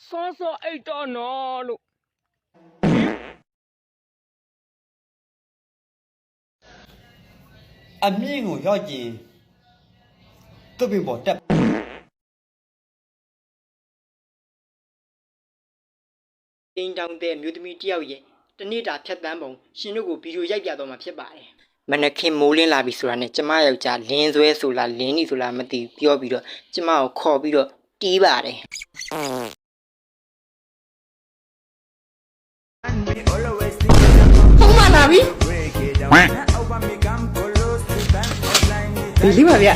စောစောအိတ်တော့နော်လို့အမြင့်ကိုရောက်ကျင်သူ့ပင်ပေါ်တက်အင်းတောင်တဲ့မြို့သမီးတယောက်ရဲ့တနေ့တာဖြတ်တန်းပုံရှင်တို့ကိုဗီဒီယိုရိုက်ပြတော့မှာဖြစ်ပါတယ်မနခင်မိုးလင်းလာပြီဆိုတာနဲ့ကျမယောက်ျားလင်းဆွဲဆိုလားလင်းနီဆိုလားမသိပြောပြီးတော့ကျမကိုခေါ်ပြီးတော့တီးပါတယ်ဟုတ်မှလာပြီဒီလေးပါဗျ